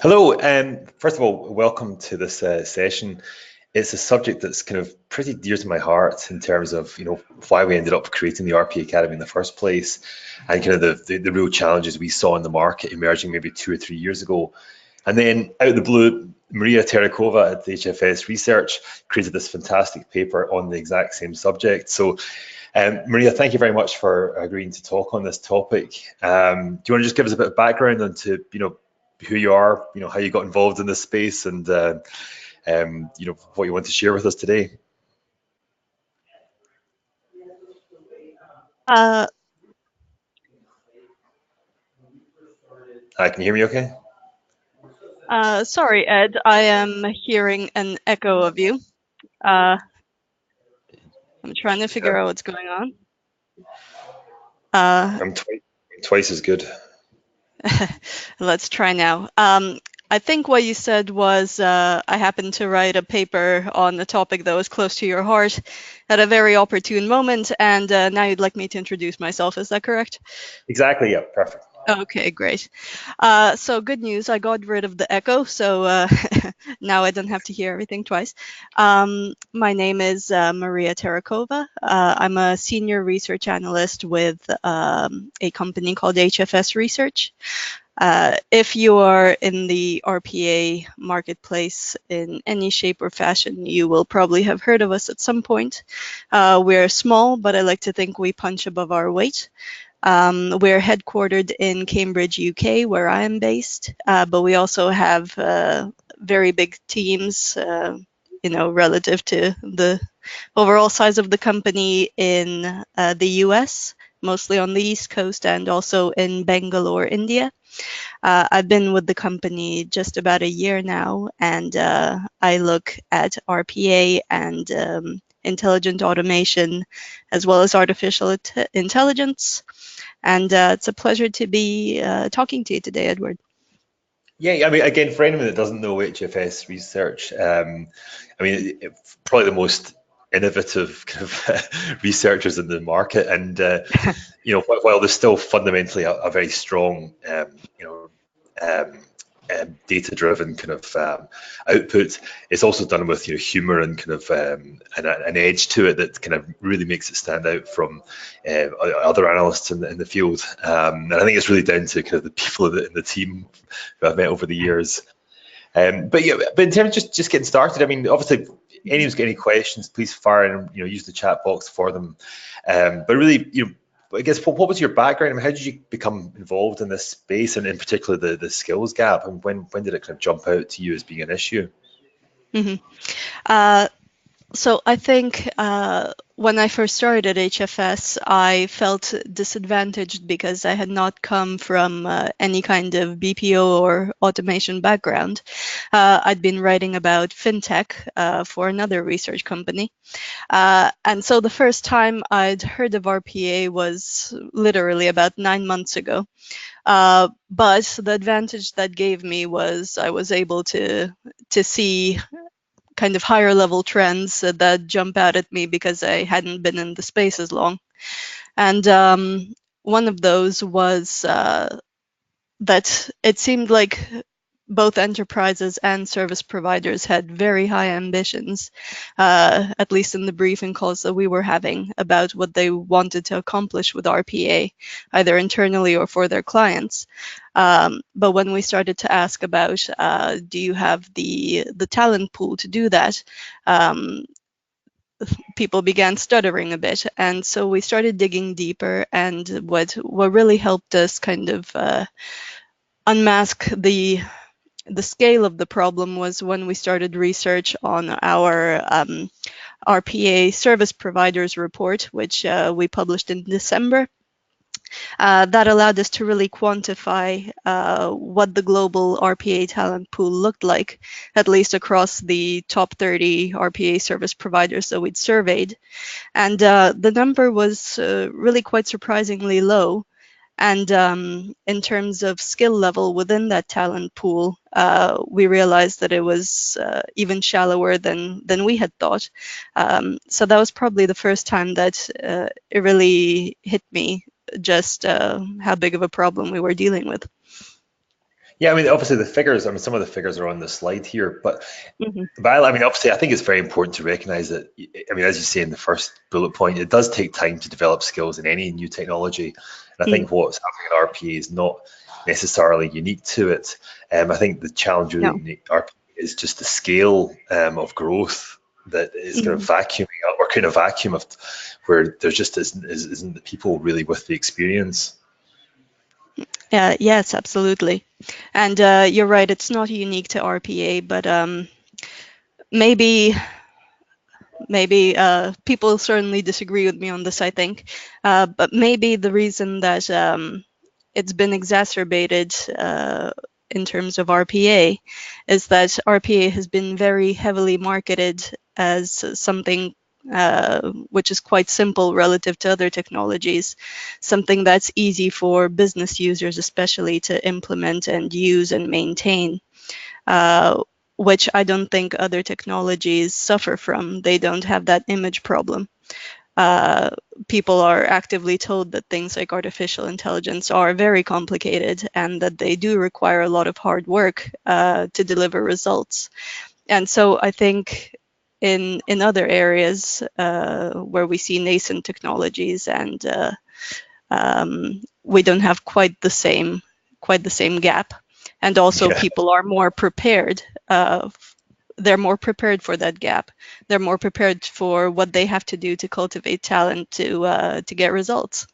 Hello, first of all, welcome to this session. It's a subject that's kind of pretty dear to my heart in terms of, why we ended up creating the RPA Academy in the first place, and kind of the real challenges we saw in the market emerging maybe 2 or 3 years ago. And then out of the blue, Maria Terekhova at the HFS Research created this fantastic paper on the exact same subject. So, Maria, thank you very much for agreeing to talk on this topic. Do you want to just give us a bit of background onto, who you are, how you got involved in this space, and what you want to share with us today? Uh, Hi, can you hear me okay? Sorry, Ed, I am hearing an echo of you. I'm trying to figure out what's going on. I'm twice as good. Let's try now. I think what you said was I happened to write a paper on a topic that was close to your heart at a very opportune moment, and now you'd like me to introduce myself. Is that correct? Exactly, yeah, perfect. Okay, great. So good news, I got rid of the echo, so now I don't have to hear everything twice. My name is Maria Terekhova. I'm a senior research analyst with a company called HFS Research. If you are in the RPA marketplace in any shape or fashion, you will probably have heard of us at some point. We're small, but I like to think we punch above our weight. We're headquartered in Cambridge, UK, where I am based, but we also have very big teams, relative to the overall size of the company in the US, mostly on the East Coast and also in Bangalore, India. I've been with the company just about a year now, and I look at RPA and intelligent automation, as well as artificial intelligence. And it's a pleasure to be talking to you today, Edward. Yeah, I mean, again, for anyone that doesn't know HFS Research, I mean, probably the most innovative kind of researchers in the market, and while there's still fundamentally a very strong, um, data-driven kind of output, it's also done with humor and kind of an edge to it that kind of really makes it stand out from other analysts in the field. And I think it's really down to kind of the people in the team who I've met over the years. But in terms of just getting started, I mean, obviously, anyone's got any questions, please fire and use the chat box for them. But really, I guess what was your background? I mean, how did you become involved in this space, and in particular the skills gap, and when did it kind of jump out to you as being an issue? Mm-hmm. So I think when I first started at HFS, I felt disadvantaged because I had not come from any kind of BPO or automation background. I'd been writing about fintech for another research company. And so the first time I'd heard of RPA was literally about 9 months ago. But the advantage that gave me was I was able to see kind of higher level trends that jump out at me because I hadn't been in the space as long. And one of those was that it seemed like both enterprises and service providers had very high ambitions, at least in the briefing calls that we were having about what they wanted to accomplish with RPA, either internally or for their clients. But when we started to ask about, do you have the talent pool to do that, people began stuttering a bit. And so we started digging deeper, and what really helped us kind of unmask the scale of the problem was when we started research on our RPA service providers report, which we published in December. That allowed us to really quantify what the global RPA talent pool looked like, at least across the top 30 RPA service providers that we'd surveyed. And the number was really quite surprisingly low. And in terms of skill level within that talent pool, we realized that it was even shallower than we had thought. So that was probably the first time that it really hit me just how big of a problem we were dealing with. Yeah, I mean, obviously the figures. I mean, some of the figures are on the slide here, but Hmm. I mean, obviously, I think it's very important to recognize that. I mean, as you say in the first bullet point, it does take time to develop skills in any new technology, and I Mm. think what's happening at RPA is not necessarily unique to it. I think the challenge really No. in RPA is just the scale of growth that is kind of Mhm. vacuuming up, or kind of vacuum of where there just isn't the people really with the experience. Yes, absolutely. And you're right, it's not unique to RPA, but maybe people certainly disagree with me on this, I think. But maybe the reason that it's been exacerbated in terms of RPA is that RPA has been very heavily marketed as something which is quite simple relative to other technologies, something that's easy for business users especially to implement and use and maintain. Uh, which I don't think other technologies suffer from. They don't have that image problem. Uh, People are actively told that things like artificial intelligence are very complicated and that they do require a lot of hard work to deliver results. And so I think in other areas where we see nascent technologies and we don't have quite the same gap, and also Yeah. people are more prepared. They're more prepared for that gap. They're more prepared for what they have to do to cultivate talent to get results.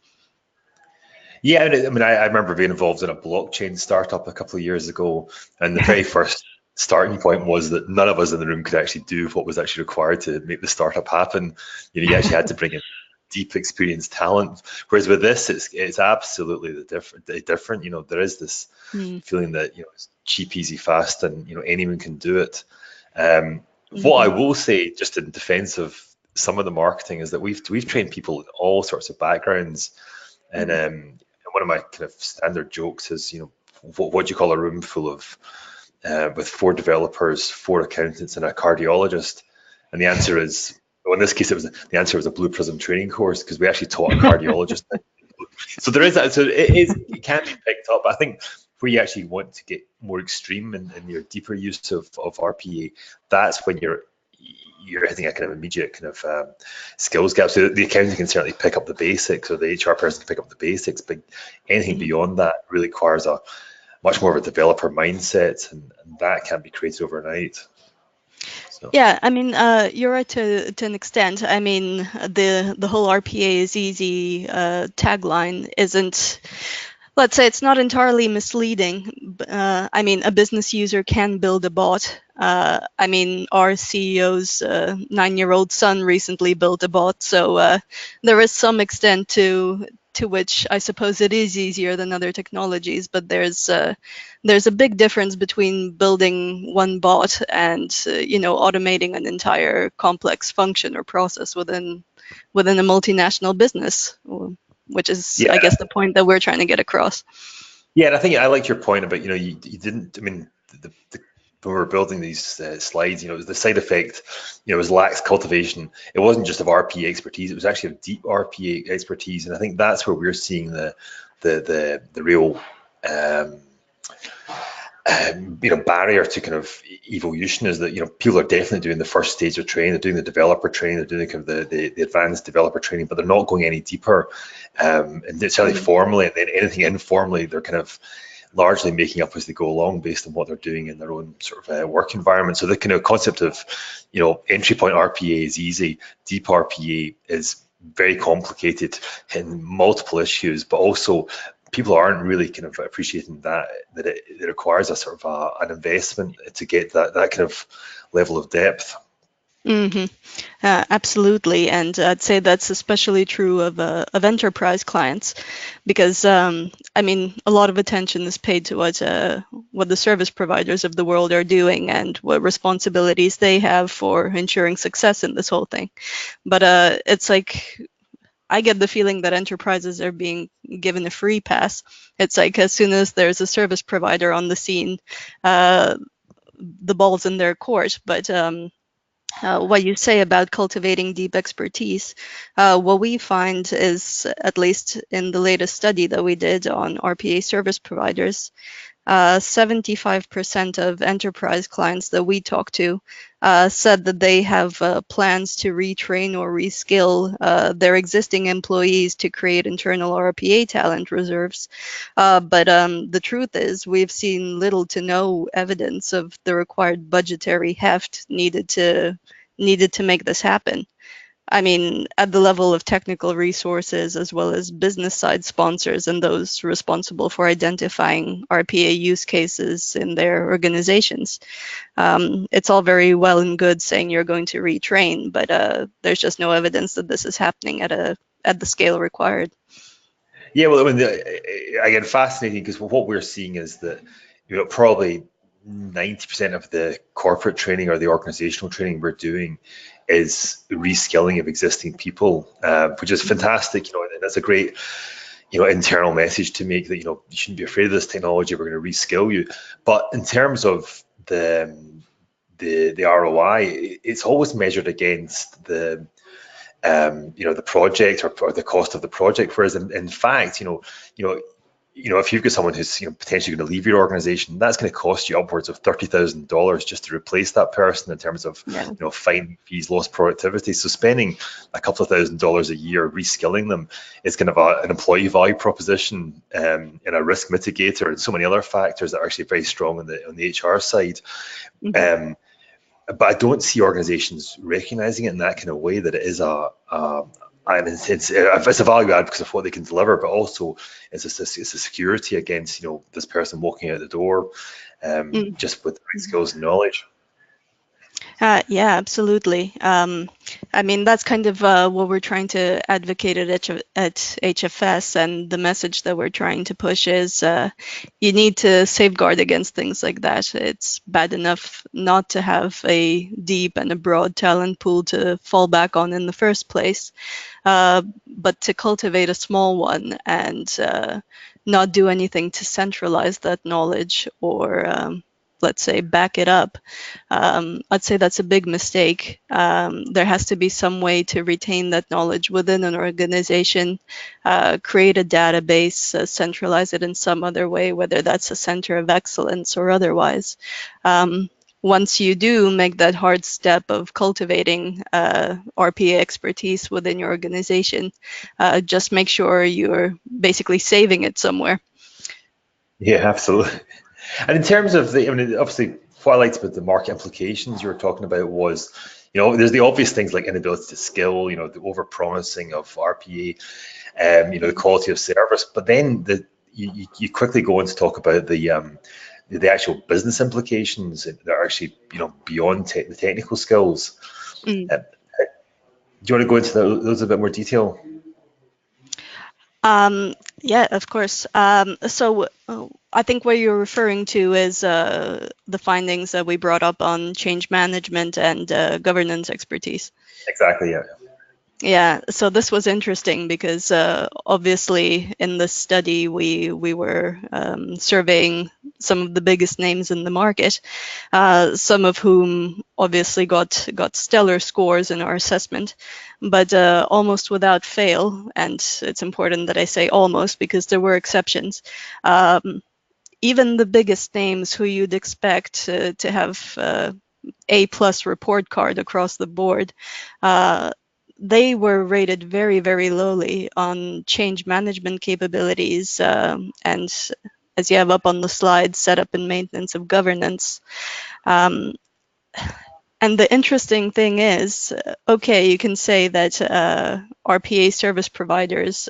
Yeah, I mean, I remember being involved in a blockchain startup a couple of years ago, and the very first starting point was that none of us in the room could actually do what was actually required to make the startup happen. You actually had to bring in deep experienced talent. Whereas with this, it's absolutely different. There is this Mm. feeling that it's cheap, easy, fast, and anyone can do it. Um, what I Hmm. will say, just in defense of some of the marketing, is that we've trained people in all sorts of backgrounds, and Hmm. one of my kind of standard jokes is, what do you call a room full of with four developers, four accountants, and a cardiologist? And the answer is, well, in this case, the answer was a Blue Prism training course, because we actually taught a cardiologist. So there is that. So it can be picked up. I think where you actually want to get more extreme in your deeper use of RPA, that's when you're hitting a kind of immediate kind of skills gap. So the accountant can certainly pick up the basics, or the HR person can pick up the basics, but anything Hmm. beyond that really requires a much more of a developer mindset, and that can't be created overnight. So Yeah, I mean, you're right to an extent. I mean, the whole RPA is easy tagline isn't, let's say, it's not entirely misleading. I mean, a business user can build a bot. I mean, our CEO's 9-year-old son recently built a bot, so there is some extent to which I suppose it is easier than other technologies. But there's a big difference between building one bot and automating an entire complex function or process within a multinational business, which is, yeah, I guess, the point that we're trying to get across. yeah, and I think I liked your point about you didn't. I mean, when we were building these slides, it was the side effect. It was lax cultivation. It wasn't just of RPA expertise; it was actually of deep RPA expertise, and I think that's where we're seeing the real barrier to kind of evolution, is that people are definitely doing the first stage of training. They're doing the developer training. They're doing kind of the advanced developer training, but they're not going any deeper, and necessarily Mm. formally. And then anything informally, they're kind of largely making up as they go along based on what they're doing in their own sort of work environment. So the kind of concept of entry point RPA is easy. Deep RPA is very complicated in multiple issues, but also people aren't really kind of appreciating that it requires a sort of an investment to get that kind of level of depth. Hmm. Absolutely, and I'd say that's especially true of enterprise clients, because I mean, a lot of attention is paid to what the service providers of the world are doing and what responsibilities they have for ensuring success in this whole thing. But it's like I get the feeling that enterprises are being given a free pass. It's like as soon as there's a service provider on the scene, uh, the ball's in their court. But what you say about cultivating deep expertise, what we find is, at least in the latest study that we did on RPA service providers, 75% of enterprise clients that we talk to said that they have plans to retrain or reskill their existing employees to create internal RPA talent reserves. But the truth is, we've seen little to no evidence of the required budgetary heft needed to make this happen. I mean, at the level of technical resources as well as business side sponsors and those responsible for identifying RPA use cases in their organizations. It's all very well and good saying you're going to retrain, but there's just no evidence that this is happening at the scale required. Yeah, well, I mean, again, fascinating because what we're seeing is that probably 90% of the corporate training or the organizational training we're doing is reskilling of existing people, which is fantastic. And that's a great internal message to make that you shouldn't be afraid of this technology. We're going to reskill you. But in terms of the ROI, it's always measured against the project or the cost of the project. Whereas in fact, if you've got someone who's potentially going to leave your organization, that's going to cost you upwards of $30,000 just to replace that person in terms of fine fees, lost productivity. So spending a couple of $1,000s a year reskilling them is kind of an employee value proposition and a risk mitigator and so many other factors that are actually very strong on the HR side. Mm-hmm. But I don't see organizations recognizing it in that kind of way, that it is it's a value add because of what they can deliver, but also it's a security against this person walking out the door just with the right skills and knowledge. Yeah, absolutely. I mean, that's kind of what we're trying to advocate at HFS, and the message that we're trying to push is you need to safeguard against things like that. It's bad enough not to have a deep and a broad talent pool to fall back on in the first place, but to cultivate a small one and not do anything to centralize that knowledge or let's say back it up. I'd say that's a big mistake. There has to be some way to retain that knowledge within an organization, create a database, centralize it in some other way, whether that's a center of excellence or otherwise. Once you do make that hard step of cultivating RPA expertise within your organization, just make sure you're basically saving it somewhere. Yeah, absolutely. And in terms of obviously, what I liked about the market implications you were talking about was, there's the obvious things like inability to skill, the over-promising of RPA, the quality of service. But then you quickly go on to talk about the actual business implications that are actually, beyond the technical skills. Do you want to go into those in a bit more detail? Yeah, of course. So I think what you're referring to is the findings that we brought up on change management and governance expertise. Exactly, yeah. Yeah, so this was interesting because obviously in this study we were surveying some of the biggest names in the market, some of whom obviously got stellar scores in our assessment, but almost without fail, and it's important that I say almost because there were exceptions. Even the biggest names who you'd expect to have A+ report card across the board, they were rated very, very lowly on change management capabilities and, as you have up on the slide, setup and maintenance of governance. And the interesting thing is, okay, you can say that RPA service providers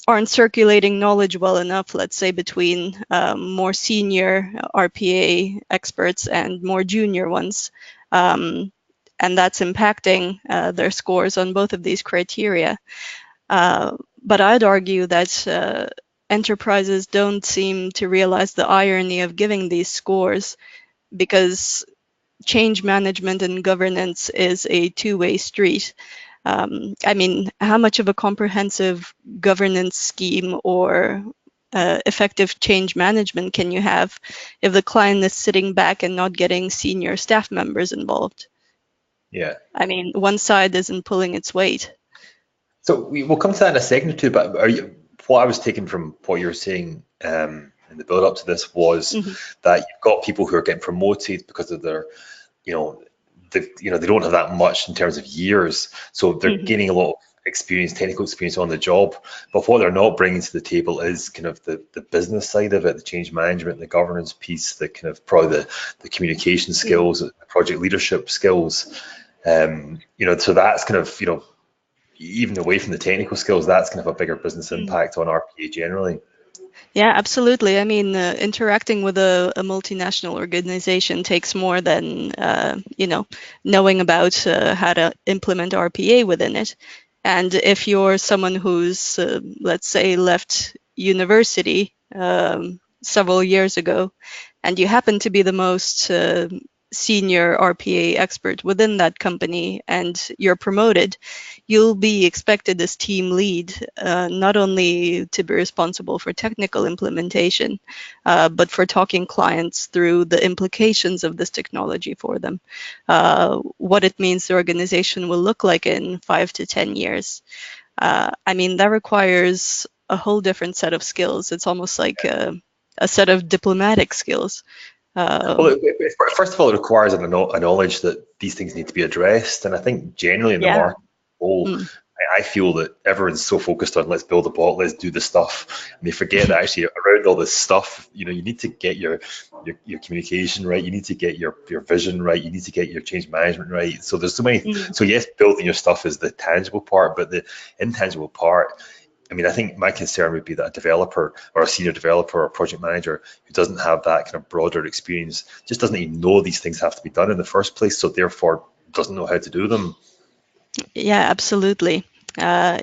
aren't circulating knowledge well enough, let's say, between more senior RPA experts and more junior ones. And that's impacting their scores on both of these criteria. But I'd argue that enterprises don't seem to realize the irony of giving these scores, because change management and governance is a two-way street. I mean, how much of a comprehensive governance scheme or effective change management can you have if the client is sitting back and not getting senior staff members involved? Yeah. I mean, one side isn't pulling its weight. So we'll come to that in a second or two, but what I was taking from what you're saying in the build up to this was Hmm. that you've got people who are getting promoted because of their, you know, they don't have that much in terms of years, so they're Hmm. gaining a lot of experience, technical experience on the job. But what they're not bringing to the table is kind of the business side of it, the change management, the governance piece, the kind of probably the communication Hmm. skills, the project leadership skills. So that's kind of, even away from the technical skills, that's kind of a bigger business impact on RPA generally. Yeah, absolutely. I mean, interacting with a multinational organization takes more than, knowing about how to implement RPA within it. And if you're someone who's, let's say, left university several years ago, and you happen to be the most senior RPA expert within that company, and you're promoted, you'll be expected as team lead, not only to be responsible for technical implementation, but for talking clients through the implications of this technology for them, what it means the organization will look like in 5 to 10 years. I mean, that requires a whole different set of skills. It's almost like a set of diplomatic skills. Uh, Well, first of all, it requires a knowledge that these things need to be addressed. And I think generally in the yeah. market, whole, Mm. I feel that everyone's so focused on let's build a bot, let's do the stuff, and they forget that actually around all this stuff, you need to get your communication right, you need to get your vision right, you need to get your change management right. So there's so many. Mm. So yes, building your stuff is the tangible part, but the intangible part. I mean, I think my concern would be that a developer or a senior developer or project manager who doesn't have that kind of broader experience just doesn't even know these things have to be done in the first place, so therefore doesn't know how to do them. Yeah, absolutely. Uh,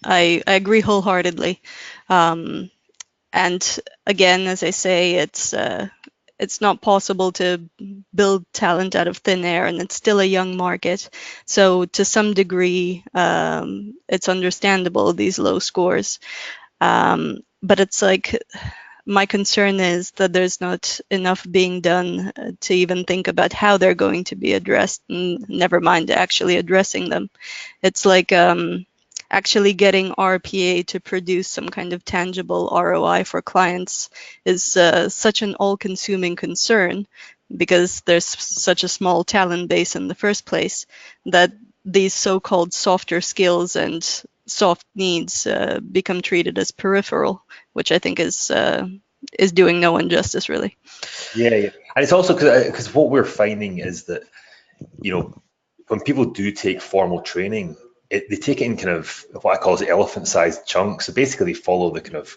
I agree wholeheartedly. Um, and again, as I say, it's not possible to build talent out of thin air, and it's still a young market. So to some degree, it's understandable these low scores. But it's like my concern is that there's not enough being done to even think about how they're going to be addressed, and never mind actually addressing them. It's like actually getting RPA to produce some kind of tangible ROI for clients is such an all-consuming concern, because there's such a small talent base in the first place, that these so-called softer skills and soft needs become treated as peripheral, which I think is doing no one justice, really. Yeah, yeah. And it's also because what we're finding is that, you know, when people do take formal training, they take it in kind of what I call as elephant-sized chunks. So basically, they follow the kind of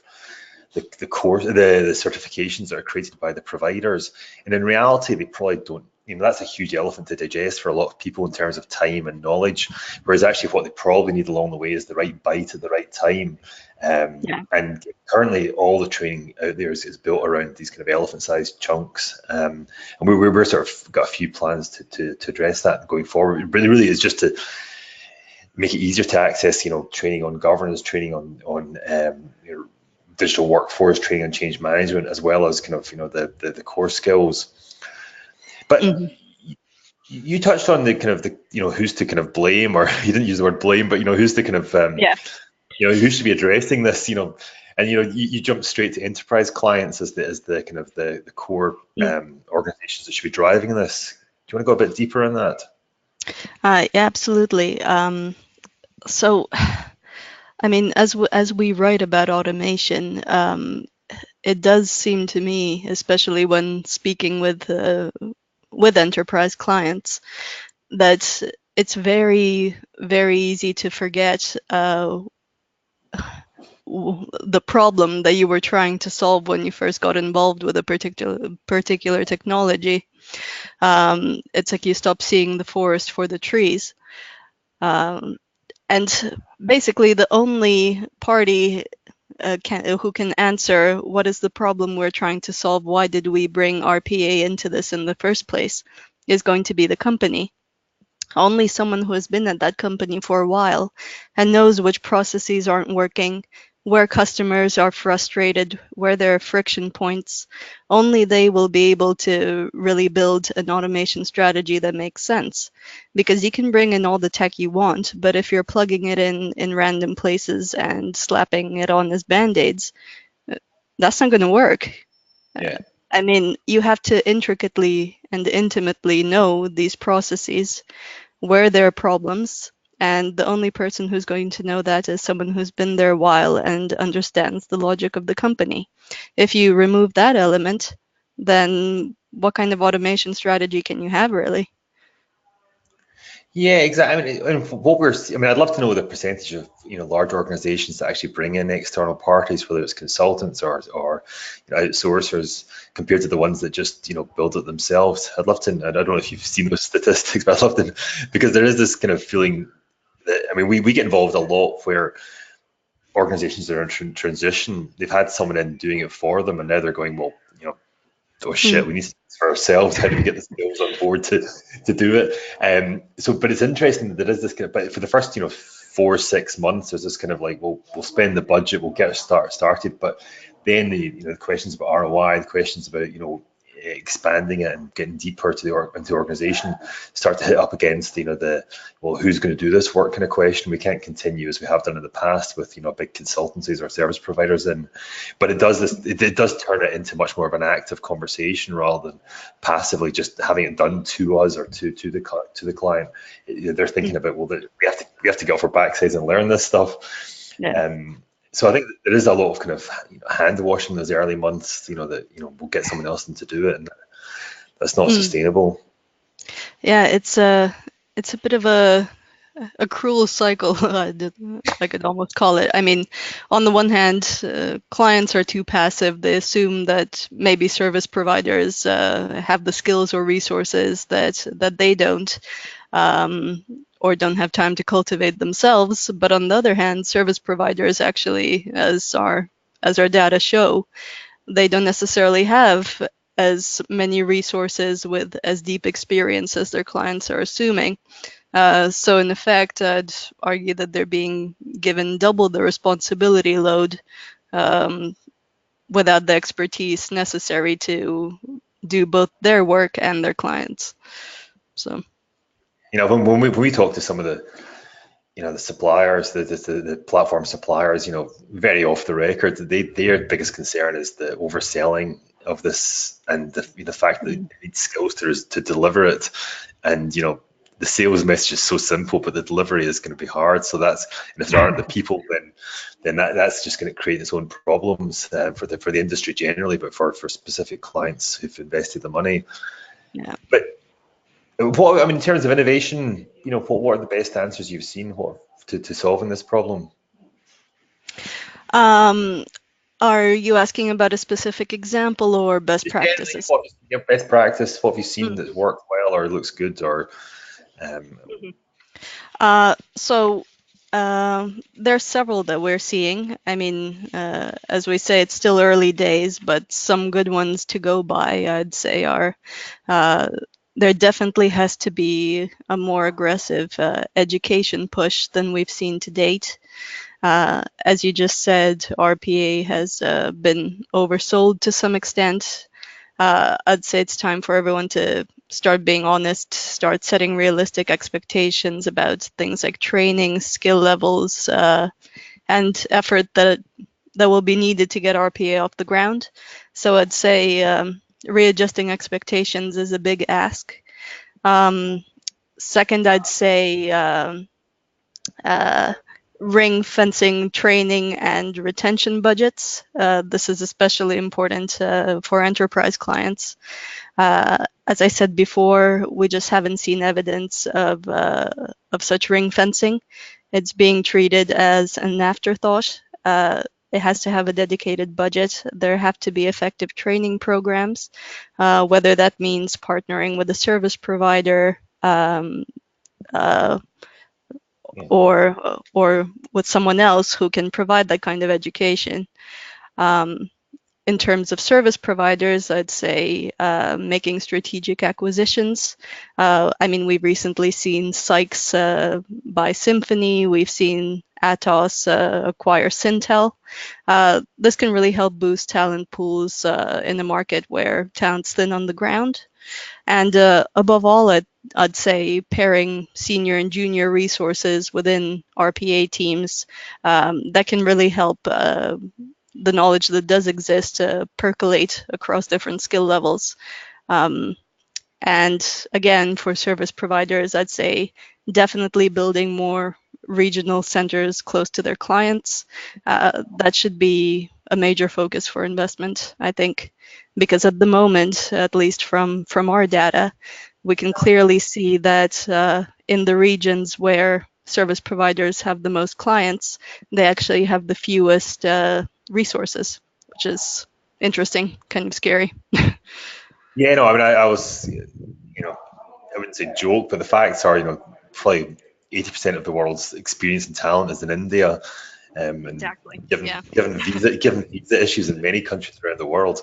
the course, the certifications that are created by the providers. And in reality, they probably don't. That's a huge elephant to digest for a lot of people in terms of time and knowledge. Whereas actually, what they probably need along the way is the right bite at the right time. Yeah. And currently, all the training out there is built around these kind of elephant-sized chunks. And we're sort of got a few plans to address that going forward. It really is just to make it easier to access, training on governance, training on digital workforce, training on change management, as well as kind of the core skills. But Hmm. you touched on the kind of the who's to kind of blame, or you didn't use the word blame, but who's to kind of Yeah. who should be addressing this, and you jump straight to enterprise clients as the kind of the core Mm. organizations that should be driving this. Do you want to go a bit deeper on that? Yeah, absolutely. So, I mean, as we write about automation, it does seem to me, especially when speaking with enterprise clients, that it's very, very easy to forget the problem that you were trying to solve when you first got involved with a particular technology. It's like you stop seeing the forest for the trees. Um, and basically, the only party who can answer what is the problem we're trying to solve, why did we bring RPA into this in the first place, is going to be the company. Only someone who has been at that company for a while and knows which processes aren't working, where customers are frustrated, where there are friction points, only they will be able to really build an automation strategy that makes sense. Because you can bring in all the tech you want, but if you're plugging it in random places and slapping it on as band-aids, that's not going to work. Yeah. I mean, you have to intricately and intimately know these processes, where there are problems, and the only person who's going to know that is someone who's been there a while and understands the logic of the company. If you remove that element, then what kind of automation strategy can you have, really? Yeah, exactly. I mean, I'd love to know the percentage of large organizations that actually bring in external parties, whether it's consultants or outsourcers, compared to the ones that just build it themselves. I'd love to. I don't know if you've seen those statistics, but I'd love to, because there is this kind of feeling that, I mean, we get involved a lot where organizations that are in transition, they've had someone in doing it for them, and now they're going, well, oh shit, Mm. we need to do this for ourselves. How do we get the skills on board to do it? But it's interesting that there is this kind of, but for the first 4 6 months, there's this kind of like, well, we'll spend the budget, we'll get started, but then the questions about ROI, the questions about expanding it and getting deeper into the organization start to hit up against the, well, who's going to do this work kind of question. We can't continue as we have done in the past with big consultancies or service providers in. But it does turn it into much more of an active conversation rather than passively just having it done to us or to the client. They're thinking about, well, we have to get off our backsides and learn this stuff. Yeah. So I think there is a lot of kind of hand washing those early months, that we'll get someone else in to do it, and that's not Mm. sustainable. Yeah, it's a bit of a cruel cycle, I could almost call it. I mean, on the one hand, clients are too passive. They assume that maybe service providers have the skills or resources that they don't, or don't have time to cultivate themselves. But on the other hand, service providers actually, as our data show, they don't necessarily have as many resources with as deep experience as their clients are assuming. So in effect, I'd argue that they're being given double the responsibility load, um, without the expertise necessary to do both their work and their clients. So. When we talk to some of the suppliers, the platform suppliers, very off the record, their biggest concern is the overselling of this, and the fact that they need skills to deliver it. And the sales message is so simple, but the delivery is going to be hard. So and if there aren't the people, then that's just going to create its own problems for the industry generally, but for specific clients who've invested the money. Yeah. But in terms of innovation, what are the best answers you've seen to solving this problem? Um, are you asking about a specific example or best Just generally, practices? what your best practice? What have you seen Mm. that's worked well or looks good or um, So there's several that we're seeing. I mean, as we say, it's still early days, but some good ones to go by, I'd say, are uh, there definitely has to be a more aggressive education push than we've seen to date. As you just said, RPA has been oversold to some extent. I'd say it's time for everyone to start being honest, start setting realistic expectations about things like training, skill levels, and effort that will be needed to get RPA off the ground. So I'd say readjusting expectations is a big ask. Second, I'd say uh, ring fencing training and retention budgets. This is especially important for enterprise clients. As I said before, we just haven't seen evidence of such ring fencing. It's being treated as an afterthought. It has to have a dedicated budget. There have to be effective training programs, whether that means partnering with a service provider, uh, yeah. or with someone else who can provide that kind of education. Um, in terms of service providers, I'd say making strategic acquisitions. I mean, we've recently seen Sykes buy Symphony. We've seen Atos acquire Syntel. This can really help boost talent pools in a market where talent's thin on the ground. And above all, I'd say pairing senior and junior resources within RPA teams that can really help the knowledge that does exist percolate across different skill levels. And again, for service providers, I'd say definitely building more regional centers close to their clients. That should be a major focus for investment, I think, because at the moment, at least from our data, we can clearly see that in the regions where service providers have the most clients, they actually have the fewest resources, which is interesting, kind of scary. Yeah, no, I mean, I was, I wouldn't say joke, but the facts are, probably 80% of the world's experience and talent is in India. And Exactly. given Yeah. given visa issues in many countries around the world,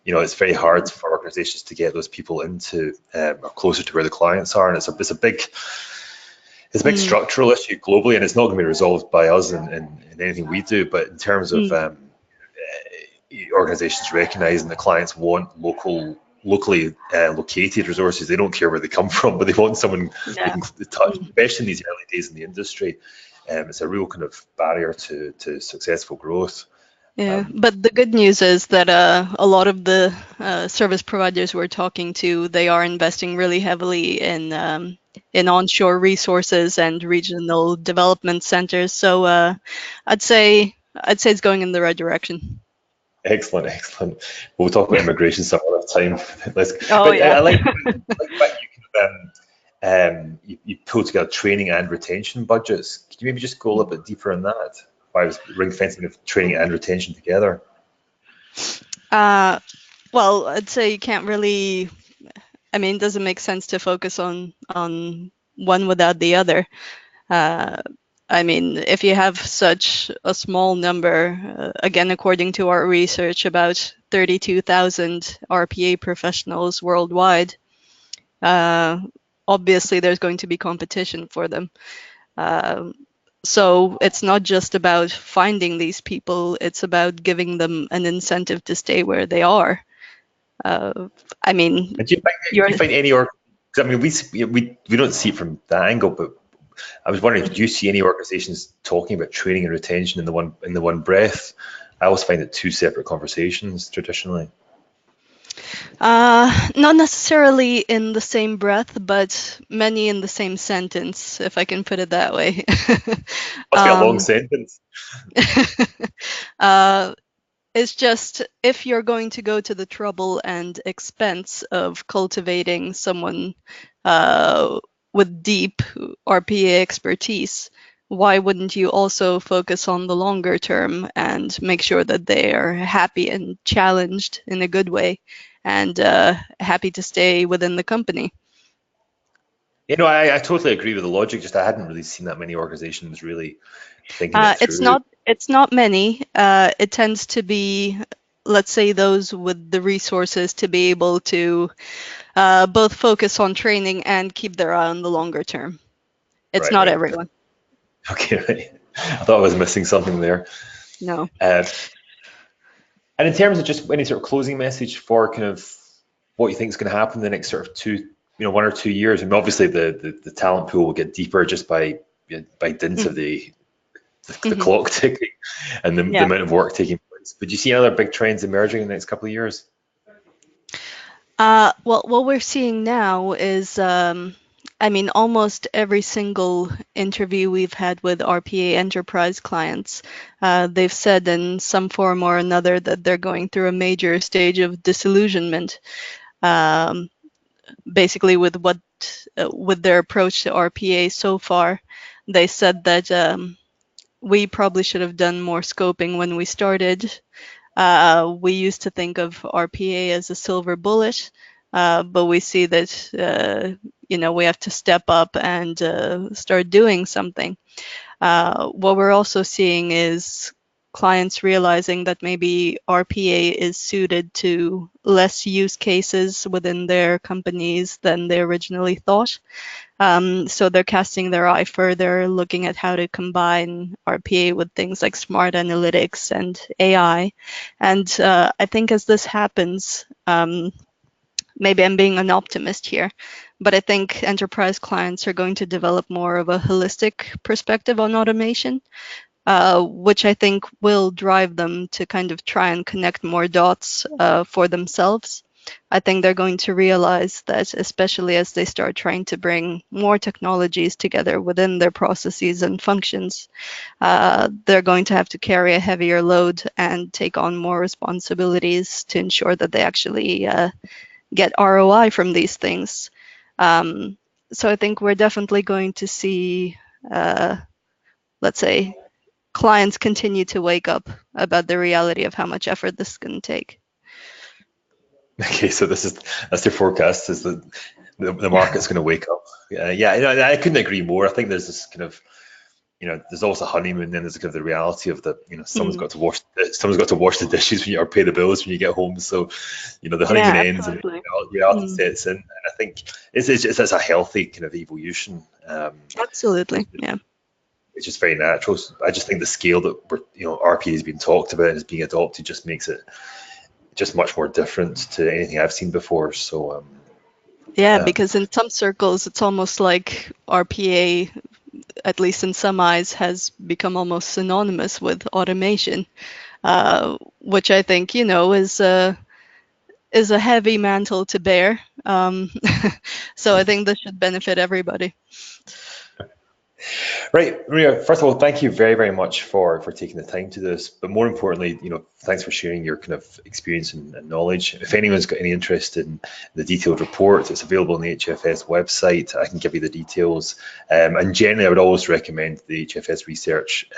it's very hard for organizations to get those people into or closer to where the clients are, and it's a big Mm, structural issue globally, and it's not going to be resolved by us in anything we do. But in terms of mm, organizations recognizing that clients want locally located resources. They don't care where they come from, but they want someone they yeah. can touch, Mm. especially in these early days in the industry. It's a real kind of barrier to successful growth. Yeah, Um, but the good news is that a lot of the service providers we're talking to, they are investing really heavily in onshore resources and regional development centers. So I'd say it's going in the right direction. Excellent, excellent. We'll talk about immigration some other time. Oh But yeah. I like the fact you pull together training and retention budgets. Could you maybe just go a little bit deeper on that? Why was ring fencing of training and retention together? Uh, well, I'd say you can't really. I mean, it doesn't make sense to focus on one without the other. Uh, I mean, if you have such a small number, again, according to our research, about 32,000 RPA professionals worldwide, uh, obviously there's going to be competition for them. Um, so it's not just about finding these people, it's about giving them an incentive to stay where they are. Uh, I mean, And do you're you find any or 'cause I mean we don't see it from that angle, but I was wondering, do you see any organizations talking about training and retention in the one breath? I always find it two separate conversations traditionally. Not necessarily in the same breath, but many in the same sentence, if I can put it that way. Must be a long um, sentence. uh, it's just if you're going to go to the trouble and expense of cultivating someone uh, with deep RPA expertise, why wouldn't you also focus on the longer term and make sure that they are happy and challenged in a good way and happy to stay within the company? I totally agree with the logic. Just I hadn't really seen that many organizations really thinking it It's through. not many. It tends to be, let's say, those with the resources to be able to both focus on training and keep their eye on the longer term. It's Right, not right. everyone. Okay, right. I thought I was missing something there. No. Uh, and in terms of just any sort of closing message for kind of what you think is going to happen in the next sort of 1 or 2 years. I mean, obviously the talent pool will get deeper just by dint of the Mm-hmm. clock ticking and the Yeah. amount of work taking place. But do you see other big trends emerging in the next couple of years? Well, what we're seeing now is, I mean, almost every single interview we've had with RPA enterprise clients, they've said in some form or another that they're going through a major stage of disillusionment. Um, Basically, with their approach to RPA so far, they said that we probably should have done more scoping when we started. We used to think of RPA as a silver bullet, but we see that we have to step up and start doing something. What we're also seeing is clients realizing that maybe RPA is suited to less use cases within their companies than they originally thought. So they're casting their eye further, looking at how to combine RPA with things like smart analytics and AI. And I think as this happens, maybe I'm being an optimist here, but I think enterprise clients are going to develop more of a holistic perspective on automation. which I think will drive them to kind of try and connect more dots for themselves. I think they're going to realize that, especially as they start trying to bring more technologies together within their processes and functions, they're going to have to carry a heavier load and take on more responsibilities to ensure that they actually get ROI from these things. So I think we're definitely going to see, let's say, clients continue to wake up about the reality of how much effort this is going to take. Okay, so that's your forecast, is that the market's going to wake up. Yeah, I couldn't agree more. I think there's this kind of, there's always a honeymoon, then there's kind of the reality of the, someone's got to wash the dishes or pay the bills when you get home. So, the honeymoon Yeah, ends and absolutely. reality sets in. And I think it's a healthy kind of evolution. Absolutely. Yeah. It's just very natural. I just think the scale that RPA is being talked about and is being adopted just makes it just much more different to anything I've seen before. So, Yeah, because in some circles, it's almost like RPA, at least in some eyes, has become almost synonymous with automation, which I think, is a heavy mantle to bear. So I think this should benefit everybody. Right, Maria, first of all, thank you very, very much for taking the time to this. But more importantly, thanks for sharing your kind of experience and knowledge. If anyone's got any interest in the detailed report, it's available on the HFS website. I can give you the details. And generally, I would always recommend the HFS research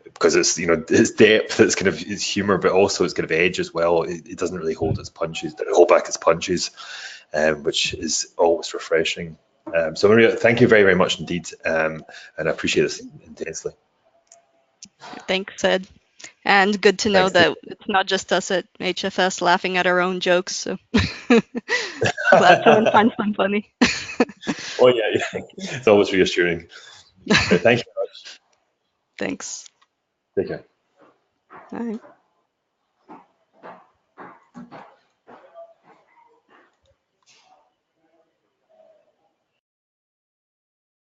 because it's depth, it's humor, but also it's kind of edge as well. It doesn't really hold back its punches, which is always refreshing. So Maria, thank you very, very much indeed, and I appreciate this intensely. Thanks, Ed. And good to know Thanks. that it's not just us at HFS laughing at our own jokes. So glad someone finds them funny. Oh yeah, it's always reassuring. Thank you very much. Thanks. Take care. All right.